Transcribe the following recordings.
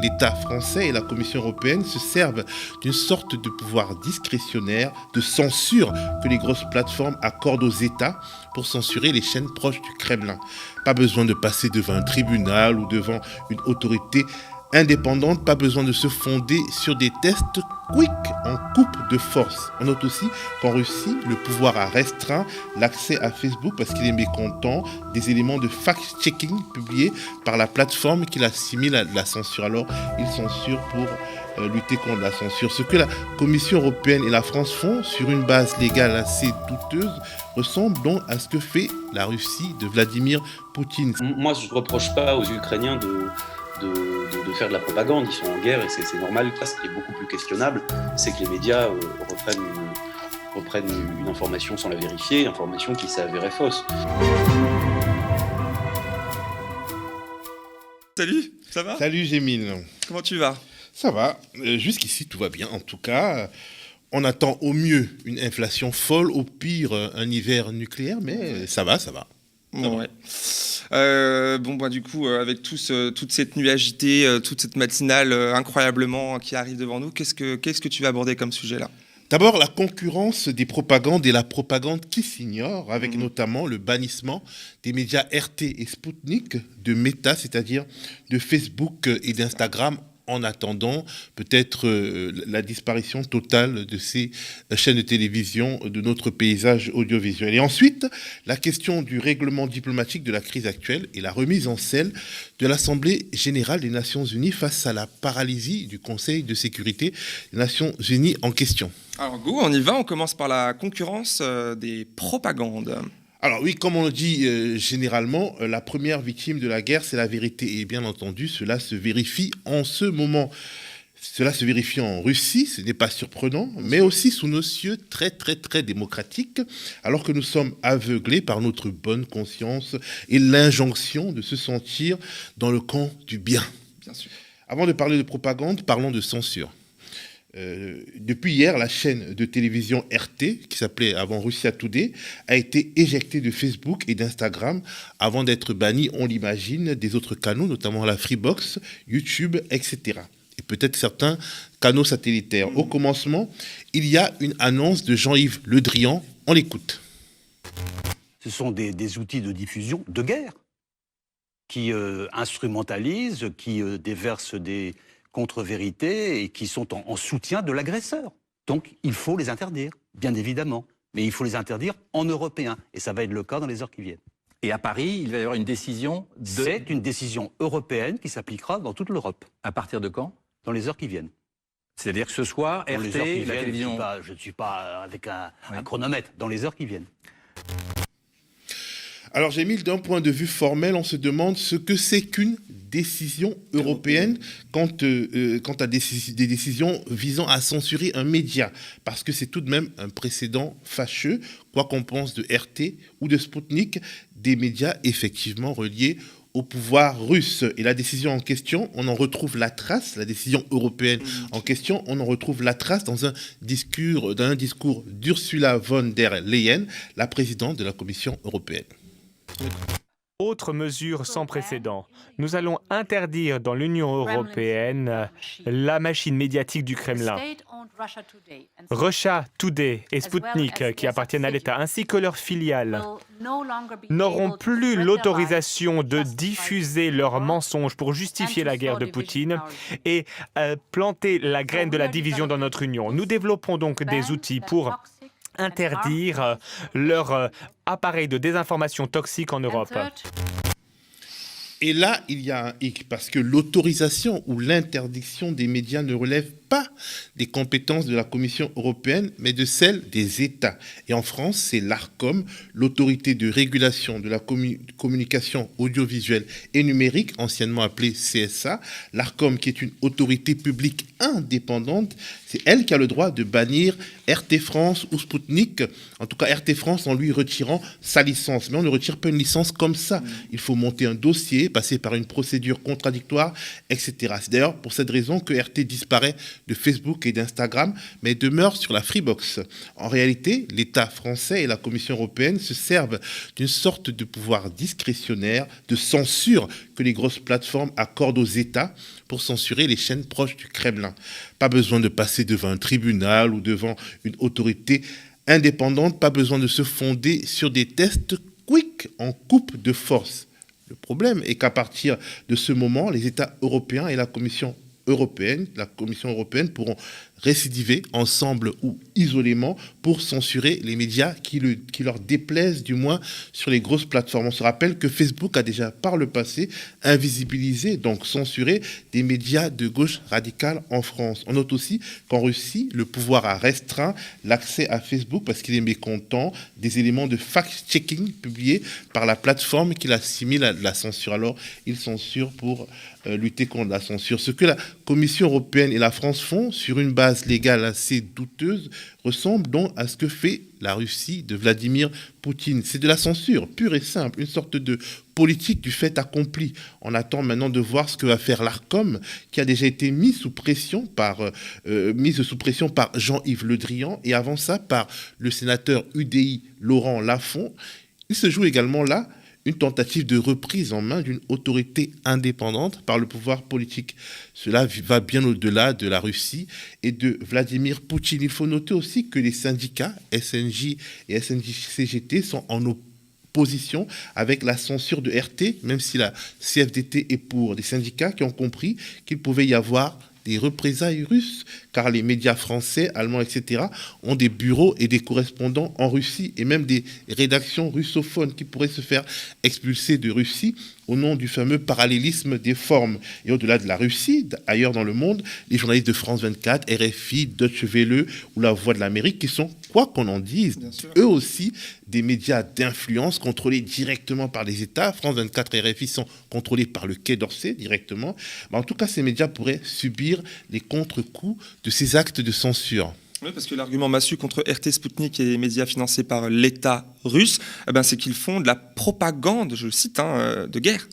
l'État français et la Commission européenne se servent d'une sorte de pouvoir discrétionnaire de censure que les grosses plateformes accordent aux États pour censurer les chaînes proches du Kremlin. Pas besoin de passer devant un tribunal ou devant une autorité indépendante, pas besoin de se fonder sur des tests quick en coupe de force. On note aussi qu'en Russie, le pouvoir a restreint l'accès à Facebook parce qu'il est mécontent des éléments de fact-checking publiés par la plateforme qui assimile à la censure. Alors, il censure pour lutter contre la censure. Ce que la Commission européenne et la France font sur une base légale assez douteuse ressemble donc à ce que fait la Russie de Vladimir Poutine. Moi, je ne reproche pas aux Ukrainiens de faire de la propagande, ils sont en guerre et c'est normal. Ce qui est beaucoup plus questionnable, c'est que les médias reprennent une information sans la vérifier, une information qui s'est avérée fausse. Salut, ça va ? Salut Gémile. Comment tu vas ? Ça va, jusqu'ici tout va bien. En tout cas, on attend au mieux une inflation folle, au pire un hiver nucléaire, mais ça va. Ouais. Du coup, avec toute cette nuit agitée, toute cette matinale incroyablement qui arrive devant nous, qu'est-ce que tu vas aborder comme sujet là ? D'abord, la concurrence des propagandes et la propagande qui s'ignorent, avec notamment le bannissement des médias RT et Sputnik de Meta, c'est-à-dire de Facebook et d'Instagram, en attendant peut-être la disparition totale de ces chaînes de télévision de notre paysage audiovisuel. Et ensuite, la question du règlement diplomatique de la crise actuelle et la remise en selle de l'Assemblée générale des Nations Unies face à la paralysie du Conseil de sécurité des Nations Unies en question. Alors go, on y va, on commence par la concurrence des propagandes. Alors oui, comme on le dit généralement, la première victime de la guerre, c'est la vérité. Et bien entendu, cela se vérifie en ce moment. Cela se vérifie en Russie, ce n'est pas surprenant, mais aussi sous nos cieux très démocratiques, alors que nous sommes aveuglés par notre bonne conscience et l'injonction de se sentir dans le camp du bien. Bien sûr. Avant de parler de propagande, parlons de censure. Depuis hier, la chaîne de télévision RT, qui s'appelait avant Russia Today, a été éjectée de Facebook et d'Instagram avant d'être bannie, on l'imagine, des autres canaux, notamment la Freebox, YouTube, etc. Et peut-être certains canaux satellitaires. Au commencement, il y a une annonce de Jean-Yves Le Drian. On l'écoute. Ce sont des outils de diffusion de guerre qui instrumentalisent, qui déversent des contre-vérités et qui sont en soutien de l'agresseur. Donc, il faut les interdire, bien évidemment. Mais il faut les interdire en européen. Et ça va être le cas dans les heures qui viennent. Et à Paris, il va y avoir une décision C'est une décision européenne qui s'appliquera dans toute l'Europe. À partir de quand ? Dans les heures qui viennent. C'est-à-dire que ce soir, Dans les heures qui RT, la viennent, télévision... je ne suis pas avec un chronomètre. Dans les heures qui viennent. Alors, Gémile, d'un point de vue formel, on se demande ce que c'est qu'une décision européenne quant à des décisions visant à censurer un média. Parce que c'est tout de même un précédent fâcheux, quoi qu'on pense de RT ou de Sputnik, des médias effectivement reliés au pouvoir russe. Et la décision en question, on en retrouve la trace, la décision européenne en question, on en retrouve la trace dans un discours d'Ursula von der Leyen, la présidente de la Commission européenne. Autre mesure sans précédent. Nous allons interdire dans l'Union européenne la machine médiatique du Kremlin. Russia Today et Sputnik, qui appartiennent à l'État, ainsi que leurs filiales, n'auront plus l'autorisation de diffuser leurs mensonges pour justifier la guerre de Poutine et planter la graine de la division dans notre Union. Nous développons donc des outils pour interdire leur appareil de désinformation toxique en Europe. Et là, il y a un hic, parce que l'autorisation ou l'interdiction des médias ne relève pas des compétences de la Commission européenne, mais de celles des États. Et en France, c'est l'ARCOM, l'autorité de régulation de la communication audiovisuelle et numérique, anciennement appelée CSA. L'ARCOM, qui est une autorité publique indépendante, c'est elle qui a le droit de bannir RT France ou Sputnik. En tout cas, RT France en lui retirant sa licence. Mais on ne retire pas une licence comme ça. Il faut monter un dossier publier, passer par une procédure contradictoire, etc. C'est d'ailleurs pour cette raison que RT disparaît de Facebook et d'Instagram, mais demeure sur la Freebox. En réalité, l'État français et la Commission européenne se servent d'une sorte de pouvoir discrétionnaire, de censure que les grosses plateformes accordent aux États pour censurer les chaînes proches du Kremlin. Pas besoin de passer devant un tribunal ou devant une autorité indépendante, pas besoin de se fonder sur des tests quick en coupe de force. Le problème est qu'à partir de ce moment, les États européens et la Commission européenne pourront récidiver ensemble ou isolément pour censurer les médias qui leur déplaisent, du moins sur les grosses plateformes. On se rappelle que Facebook a déjà par le passé invisibilisé, donc censuré des médias de gauche radicale en France. On note aussi qu'en Russie, le pouvoir a restreint l'accès à Facebook parce qu'il est mécontent des éléments de fact-checking publiés par la plateforme qu'il assimile à la censure. Alors, il censure pour lutter contre la censure. Ce que la Commission européenne et la France font sur une base légale assez douteuse ressemble donc à ce que fait la Russie de Vladimir Poutine. C'est de la censure pure et simple, une sorte de politique du fait accompli. On attend maintenant de voir ce que va faire l'Arcom, qui a déjà été mise sous pression par Jean-Yves Le Drian et avant ça par le sénateur UDI Laurent Lafont. Il se joue également là une tentative de reprise en main d'une autorité indépendante par le pouvoir politique. Cela va bien au-delà de la Russie et de Vladimir Poutine. Il faut noter aussi que les syndicats SNJ et SNJ-CGT sont en opposition avec la censure de RT, même si la CFDT est pour. Des syndicats qui ont compris qu'il pouvait y avoir des représailles russes, car les médias français, allemands, etc. ont des bureaux et des correspondants en Russie, et même des rédactions russophones qui pourraient se faire expulser de Russie au nom du fameux parallélisme des formes. Et au-delà de la Russie, ailleurs dans le monde, les journalistes de France 24, RFI, Deutsche Welle ou La Voix de l'Amérique, qui sont, quoi qu'on en dise, eux aussi des médias d'influence contrôlés directement par les États. France 24 et RFI sont contrôlés par le Quai d'Orsay directement. Mais en tout cas, ces médias pourraient subir les contre-coups de ces actes de censure. Oui, parce que l'argument massu contre RT, Sputnik et les médias financés par l'État russe, c'est qu'ils font de la propagande, je le cite, de guerre.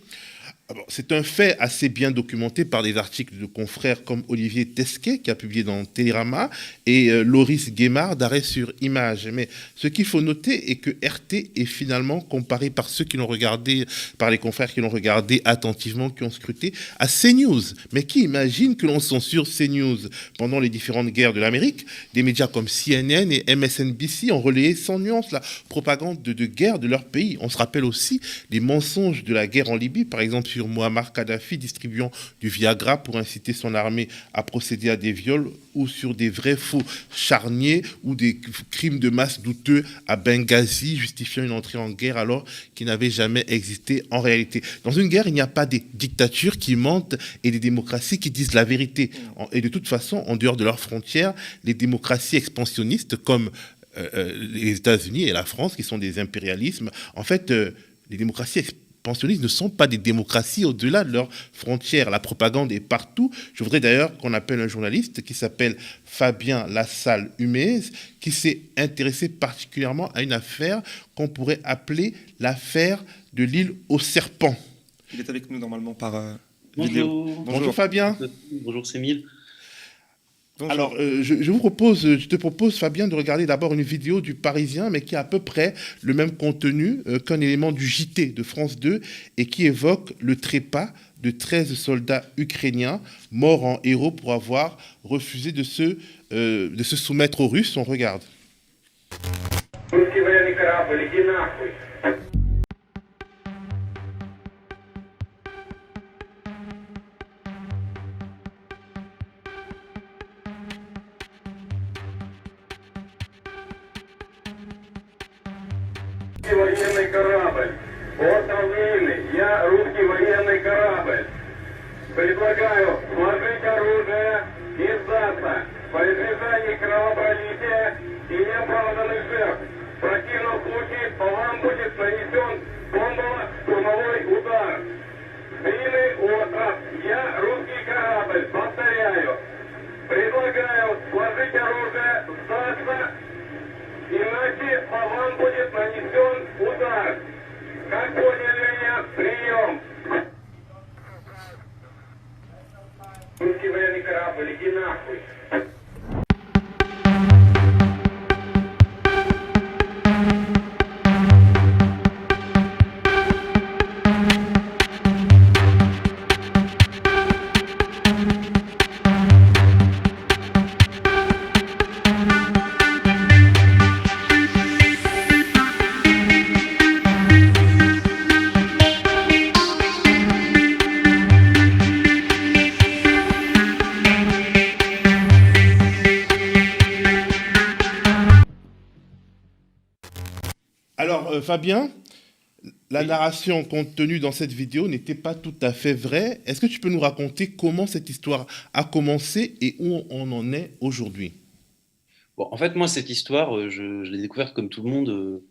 C'est un fait assez bien documenté par des articles de confrères comme Olivier Tesquet, qui a publié dans Télérama, et Loris Guémard d'Arrêt sur Image. Mais ce qu'il faut noter est que RT est finalement comparé par ceux qui l'ont regardé, par les confrères qui l'ont regardé attentivement, qui ont scruté, à CNews. Mais qui imagine que l'on censure CNews? Pendant les différentes guerres de l'Amérique, des médias comme CNN et MSNBC ont relayé sans nuance la propagande de guerre de leur pays. On se rappelle aussi les mensonges de la guerre en Libye, par exemple sur Muammar Kadhafi distribuant du Viagra pour inciter son armée à procéder à des viols, ou sur des vrais faux charniers ou des crimes de masse douteux à Benghazi justifiant une entrée en guerre alors qu'il n'avait jamais existé en réalité. Dans une guerre, il n'y a pas des dictatures qui mentent et des démocraties qui disent la vérité. Et de toute façon, en dehors de leurs frontières, les démocraties expansionnistes comme les États-Unis et la France, qui sont des impérialismes, en fait, les démocraties expansionnistes ne sont pas des démocraties au-delà de leurs frontières. La propagande est partout. Je voudrais d'ailleurs qu'on appelle un journaliste qui s'appelle Fabien Lassalle-Humez, qui s'est intéressé particulièrement à une affaire qu'on pourrait appeler l'affaire de l'île aux serpents. Il est avec nous normalement par vidéo. Bonjour Fabien. Bonjour Sémile. Alors, je te propose, Fabien, de regarder d'abord une vidéo du Parisien, mais qui a à peu près le même contenu qu'un élément du JT de France 2 et qui évoque le trépas de 13 soldats ukrainiens morts en héros pour avoir refusé de se soumettre aux Russes. On regarde. Военный корабль. Остров Вильный. Я русский военный корабль. Предлагаю сложить оружие и сдаться во избежание кровопролития и неоправданных жертв. В противном случае по вам будет нанесен бомбово-штурмовой удар. Вильный остров. Я русский корабль. Повторяю. Предлагаю сложить оружие, сдаться, иначе по вам будет нанесен удар. Как поняли меня? Прием. нахуй, иди нахуй. Alors, Fabien, la narration contenue dans cette vidéo n'était pas tout à fait vraie. Est-ce que tu peux nous raconter comment cette histoire a commencé et où on en est aujourd'hui? Bon, en fait, moi, cette histoire, je l'ai découverte comme tout le monde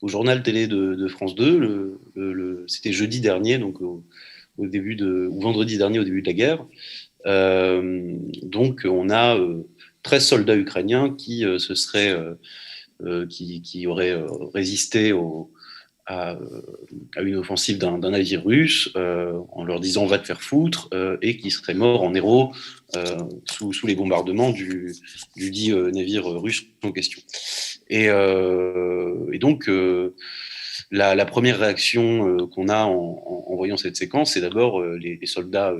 au journal télé de France 2. C'était jeudi dernier, donc au début ou vendredi dernier, au début de la guerre. Donc, on a 13 soldats ukrainiens qui qui auraient résisté à une offensive d'un navire russe en leur disant va te faire foutre et qui seraient morts en héros sous les bombardements du dit navire russe en question. Et donc la première réaction qu'on a en voyant cette séquence, c'est d'abord les soldats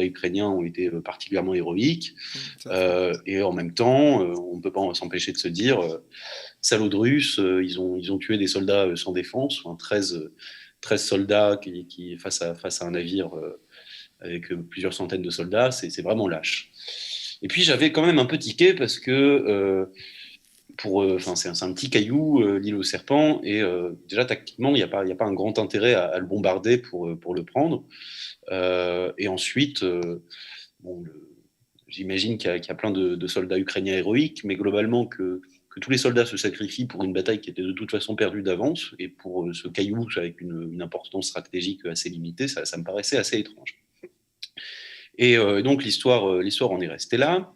ukrainiens ont été particulièrement héroïques et en même temps on ne peut pas s'empêcher de se dire salauds de Russes, ils ont tué des soldats sans défense, enfin 13 soldats qui face à un navire avec plusieurs centaines de soldats, c'est vraiment lâche. Et puis j'avais quand même un peu tiqué parce que c'est un petit caillou, l'île aux serpents, et déjà tactiquement, il n'y a pas un grand intérêt à le bombarder pour le prendre. Et ensuite, j'imagine qu'il y a plein de soldats ukrainiens héroïques, mais globalement que tous les soldats se sacrifient pour une bataille qui était de toute façon perdue d'avance, et pour ce caillou avec une importance stratégique assez limitée, ça me paraissait assez étrange. Et donc l'histoire en est restée là.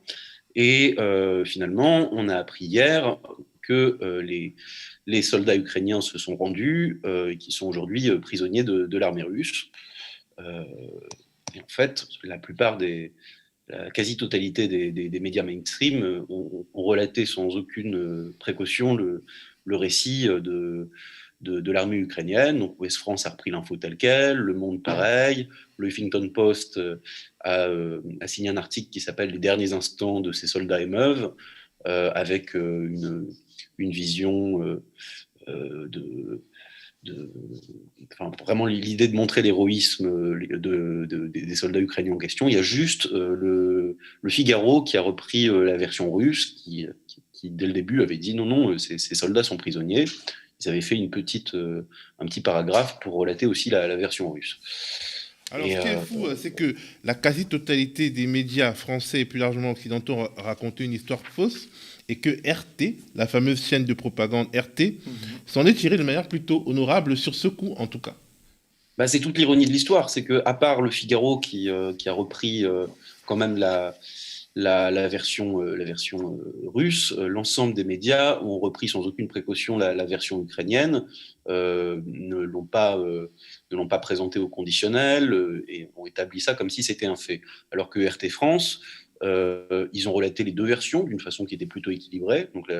Et finalement, on a appris hier que les soldats ukrainiens se sont rendus et qui sont aujourd'hui prisonniers de l'armée russe. Et en fait, la quasi-totalité des médias mainstream ont relaté sans aucune précaution le récit de l'armée ukrainienne. Donc Ouest France a repris l'info telle quelle, Le Monde pareil, le Huffington Post a signé un article qui s'appelle « Les derniers instants de ces soldats émeuves », avec une vision vraiment l'idée de montrer l'héroïsme des soldats ukrainiens en question. Il y a juste le Figaro qui a repris la version russe, qui dès le début avait dit non, ces soldats sont prisonniers. Ils avaient fait un petit paragraphe pour relater aussi la version russe. Alors, ce qui est fou, c'est que la quasi-totalité des médias français et plus largement occidentaux racontaient une histoire fausse, et que RT, la fameuse chaîne de propagande RT, s'en est tirée de manière plutôt honorable sur ce coup, en tout cas. Bah, c'est toute l'ironie de l'histoire, c'est qu'à part le Figaro qui a repris quand même la version russe, l'ensemble des médias ont repris sans aucune précaution la version ukrainienne, ne l'ont pas présenté au conditionnel et ont établi ça comme si c'était un fait. Alors que RT France, ils ont relaté les deux versions d'une façon qui était plutôt équilibrée. Donc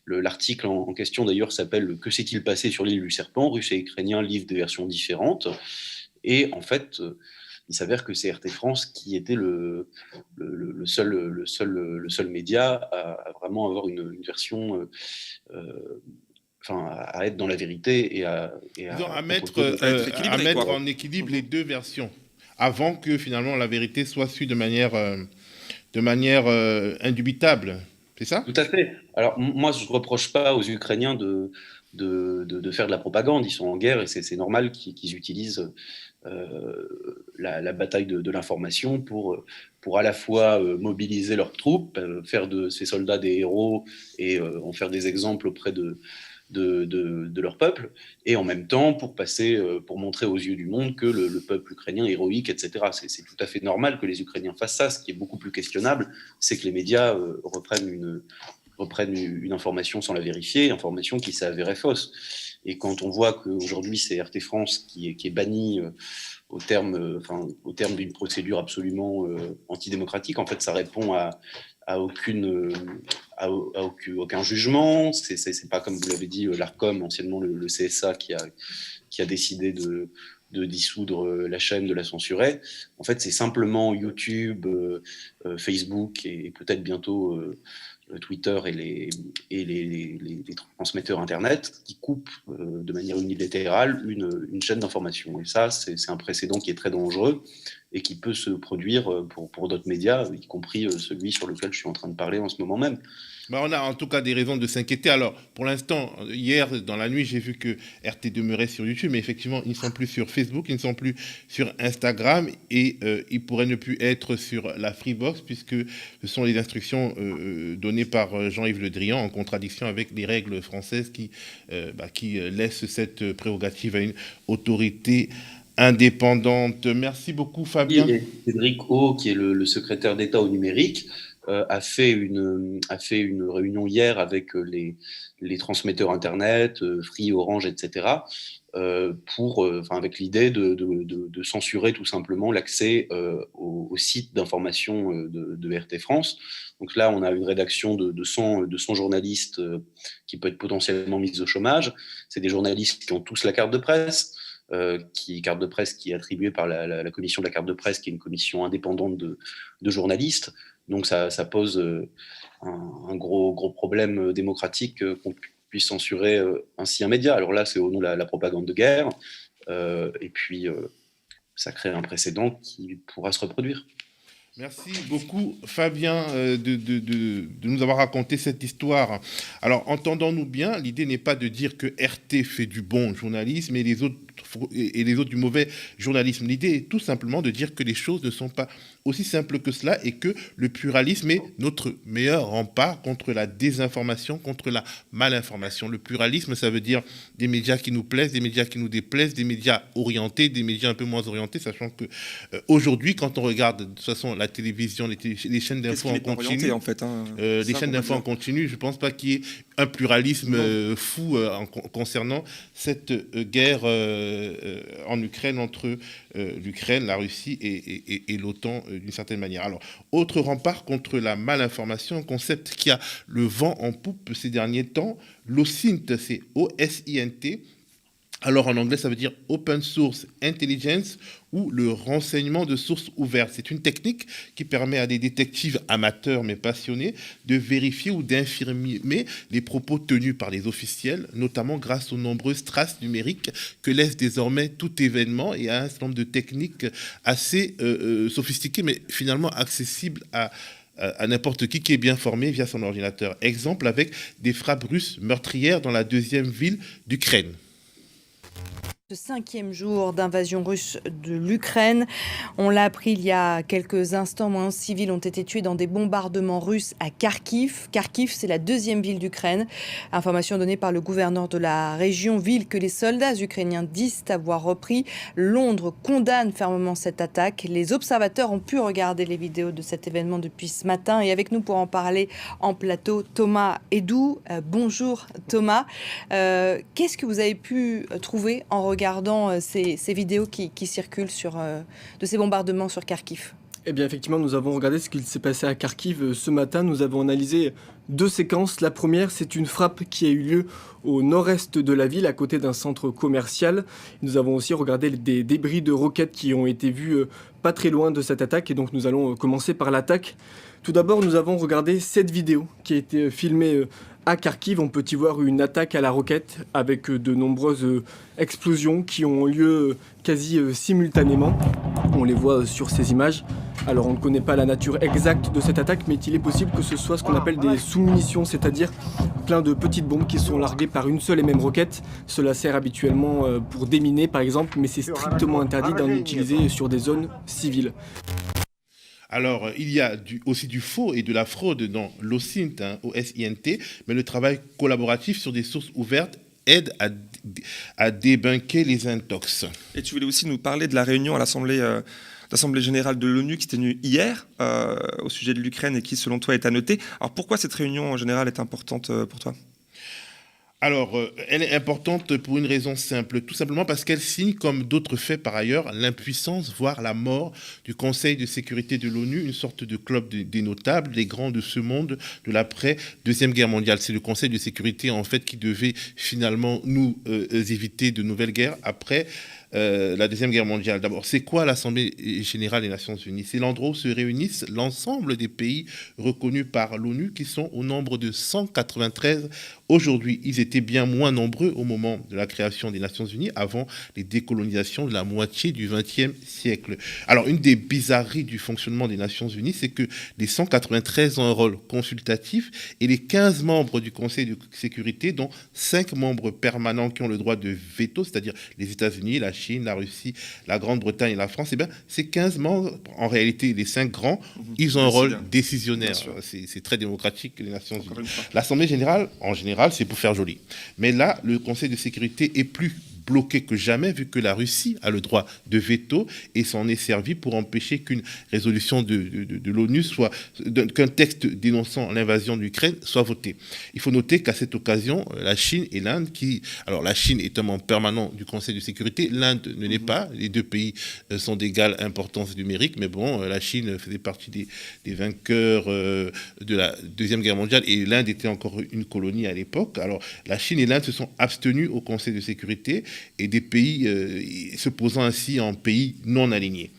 l'article en question d'ailleurs s'appelle « Que s'est-il passé sur l'île du Serpent ? Russes et Ukrainiens livrent des versions différentes ». Et en fait, il s'avère que c'est RT France qui était le seul média à vraiment avoir une version, à être dans la vérité et à mettre en équilibre les deux versions, avant que finalement la vérité soit sue de manière indubitable. C'est ça ? Tout à fait. Alors moi, je ne reproche pas aux Ukrainiens de faire de la propagande. Ils sont en guerre et c'est normal qu'ils utilisent la bataille de l'information pour à la fois mobiliser leurs troupes, faire de ces soldats des héros et en faire des exemples auprès de leur peuple, et en même temps pour montrer aux yeux du monde que le peuple ukrainien est héroïque, etc. C'est tout à fait normal que les Ukrainiens fassent ça. Ce qui est beaucoup plus questionnable, c'est que les médias reprennent une information sans la vérifier, une information qui s'est avérée fausse. Et quand on voit qu'aujourd'hui, c'est RT France qui est banni au terme d'une procédure absolument antidémocratique, en fait, ça répond à aucun jugement. C'est pas, comme vous l'avez dit, l'Arcom, anciennement le CSA, qui a décidé de dissoudre la chaîne, de la censurer. En fait, c'est simplement YouTube, Facebook et peut-être bientôt Twitter et les transmetteurs Internet qui coupent de manière unilatérale une chaîne d'information. Et ça, c'est un précédent qui est très dangereux et qui peut se produire pour d'autres médias, y compris celui sur lequel je suis en train de parler en ce moment même. On a en tout cas des raisons de s'inquiéter. Alors, pour l'instant, hier, dans la nuit, j'ai vu que RT demeurait sur YouTube, mais effectivement, ils ne sont plus sur Facebook, ils ne sont plus sur Instagram, et ils pourraient ne plus être sur la Freebox, puisque ce sont les instructions données par Jean-Yves Le Drian, en contradiction avec les règles françaises qui laissent cette prérogative à une autorité indépendante. Merci beaucoup, Fabien. Et Cédric O, qui est le secrétaire d'État au numérique, a fait une réunion hier avec les transmetteurs Internet, Free, Orange, etc., avec l'idée de censurer tout simplement l'accès au site d'information de RT France. Donc là, on a une rédaction de 100 journalistes qui peut être potentiellement mise au chômage. C'est des journalistes qui ont tous la carte de presse. Carte de presse qui est attribuée par la commission de la carte de presse, qui est une commission indépendante de journalistes. Donc ça pose un gros problème démocratique qu'on puisse censurer ainsi un média. Alors là, c'est au nom de la propagande de guerre, et puis ça crée un précédent qui pourra se reproduire. Merci beaucoup, Fabien, de nous avoir raconté cette histoire. Alors, entendons-nous bien, l'idée n'est pas de dire que RT fait du bon journalisme et les autres du mauvais journalisme. L'idée est tout simplement de dire que les choses ne sont pas aussi simples que cela et que le pluralisme est notre meilleur rempart contre la désinformation, contre la malinformation. Le pluralisme, ça veut dire des médias qui nous plaisent, des médias qui nous déplaisent, des médias orientés, des médias un peu moins orientés, sachant que aujourd'hui, quand on regarde de toute façon la télévision, les chaînes d'infos en continu, les chaînes d'infos en continu, je ne pense pas qu'il y ait un pluralisme fou concernant cette guerre en Ukraine entre l'Ukraine, la Russie et l'OTAN d'une certaine manière. Alors, autre rempart contre la malinformation, un concept qui a le vent en poupe ces derniers temps, l'OSINT, c'est O-S-I-N-T. Alors en anglais, ça veut dire Open Source Intelligence ou le renseignement de sources ouvertes. C'est une technique qui permet à des détectives amateurs mais passionnés de vérifier ou d'infirmer les propos tenus par les officiels, notamment grâce aux nombreuses traces numériques que laisse désormais tout événement et à un certain nombre de techniques assez sophistiquées mais finalement accessibles à n'importe qui est bien formé via son ordinateur. Exemple avec des frappes russes meurtrières dans la deuxième ville d'Ukraine. Ce 5e jour d'invasion russe de l'Ukraine. On l'a appris il y a quelques instants, moins 11 civils ont été tués dans des bombardements russes à Kharkiv. Kharkiv, c'est la 2e ville d'Ukraine. Information donnée par le gouverneur de la région, ville que les soldats ukrainiens disent avoir repris. Londres condamne fermement cette attaque. Les observateurs ont pu regarder les vidéos de cet événement depuis ce matin. Et avec nous pour en parler en plateau, Thomas Edoux. Bonjour Thomas. Qu'est-ce que vous avez pu trouver en regardant ces vidéos qui circulent de ces bombardements sur Kharkiv? Eh bien, effectivement, nous avons regardé ce qu'il s'est passé à Kharkiv ce matin. Nous avons analysé 2 séquences. La première, c'est une frappe qui a eu lieu au nord-est de la ville, à côté d'un centre commercial. Nous avons aussi regardé des débris de roquettes qui ont été vus pas très loin de cette attaque. Et donc, nous allons commencer par l'attaque. Tout d'abord, nous avons regardé cette vidéo qui a été filmée à Kharkiv. On peut y voir une attaque à la roquette avec de nombreuses explosions qui ont lieu quasi simultanément. On les voit sur ces images. Alors on ne connaît pas la nature exacte de cette attaque, mais il est possible que ce soit ce qu'on appelle des sous-munitions, c'est-à-dire plein de petites bombes qui sont larguées par une seule et même roquette. Cela sert habituellement pour déminer par exemple, mais c'est strictement interdit d'en utiliser sur des zones civiles. Alors, il y a aussi du faux et de la fraude dans l'OSINT, O-S-I-N-T, mais le travail collaboratif sur des sources ouvertes aide à débunker les intox. Et tu voulais aussi nous parler de la réunion à l'Assemblée générale de l'ONU qui s'est tenue hier au sujet de l'Ukraine et qui, selon toi, est à noter. Alors, pourquoi cette réunion en général est importante pour toi ? Alors, elle est importante pour une raison simple, tout simplement parce qu'elle signe, comme d'autres faits par ailleurs, l'impuissance, voire la mort du Conseil de sécurité de l'ONU, une sorte de club des notables, des grands de ce monde de l'après-Deuxième Guerre mondiale. C'est le Conseil de sécurité, en fait, qui devait finalement nous éviter de nouvelles guerres après la Deuxième Guerre mondiale. D'abord, c'est quoi l'Assemblée générale des Nations Unies? C'est l'endroit où se réunissent l'ensemble des pays reconnus par l'ONU, qui sont au nombre de 193 aujourd'hui. Ils étaient bien moins nombreux au moment de la création des Nations Unies, avant les décolonisations de la moitié du XXe siècle. Alors, une des bizarreries du fonctionnement des Nations Unies, c'est que les 193 ont un rôle consultatif et les 15 membres du Conseil de sécurité, dont 5 membres permanents qui ont le droit de veto, c'est-à-dire les États-Unis, la Chine, la Russie, la Grande-Bretagne et la France, eh bien, ces 15 membres, en réalité, les 5 grands, ils ont un rôle décisionnaire. C'est très démocratique, les Nations Unies. L'Assemblée générale, en général, c'est pour faire joli. Mais là, le Conseil de sécurité est plus bloqué que jamais, vu que la Russie a le droit de veto et s'en est servi pour empêcher qu'une résolution de l'ONU soit, qu'un texte dénonçant l'invasion de l'Ukraine soit voté. Il faut noter qu'à cette occasion, la Chine et l'Inde, alors la Chine est un membre permanent du Conseil de sécurité, l'Inde ne l'est pas, les deux pays sont d'égale importance numérique, mais bon, la Chine faisait partie des vainqueurs de la Deuxième Guerre mondiale et l'Inde était encore une colonie à l'époque. Alors la Chine et l'Inde se sont abstenus au Conseil de sécurité et des pays se posant ainsi en pays non alignés.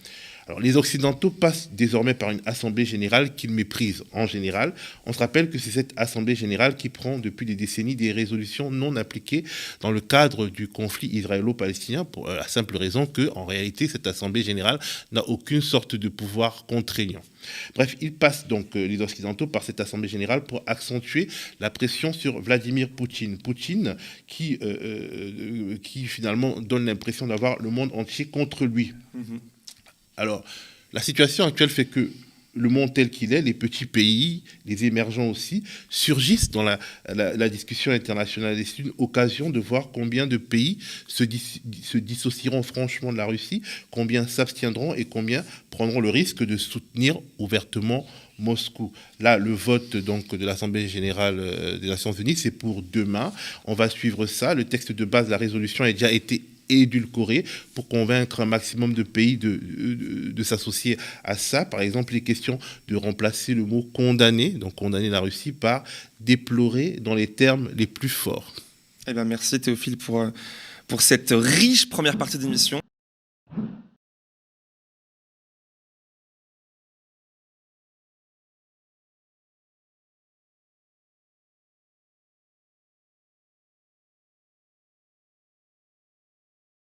Alors, les Occidentaux passent désormais par une assemblée générale qu'ils méprisent en général. On se rappelle que c'est cette assemblée générale qui prend depuis des décennies des résolutions non appliquées dans le cadre du conflit israélo-palestinien, pour la simple raison que, en réalité, cette assemblée générale n'a aucune sorte de pouvoir contraignant. Bref, ils passent donc, les Occidentaux, par cette assemblée générale pour accentuer la pression sur Vladimir Poutine. Poutine qui finalement donne l'impression d'avoir le monde entier contre lui. Alors, la situation actuelle fait que le monde tel qu'il est, les petits pays, les émergents aussi, surgissent dans la discussion internationale. Et c'est une occasion de voir combien de pays se dissocieront franchement de la Russie, combien s'abstiendront et combien prendront le risque de soutenir ouvertement Moscou. Là, le vote donc de l'Assemblée générale des Nations Unies, c'est pour demain. On va suivre ça. Le texte de base de la résolution a déjà été édulcoré pour convaincre un maximum de pays de s'associer à ça. Par exemple, les questions de remplacer le mot condamner, donc condamner la Russie, par déplorer dans les termes les plus forts. Eh bien, merci Théophile pour cette riche première partie d'émission.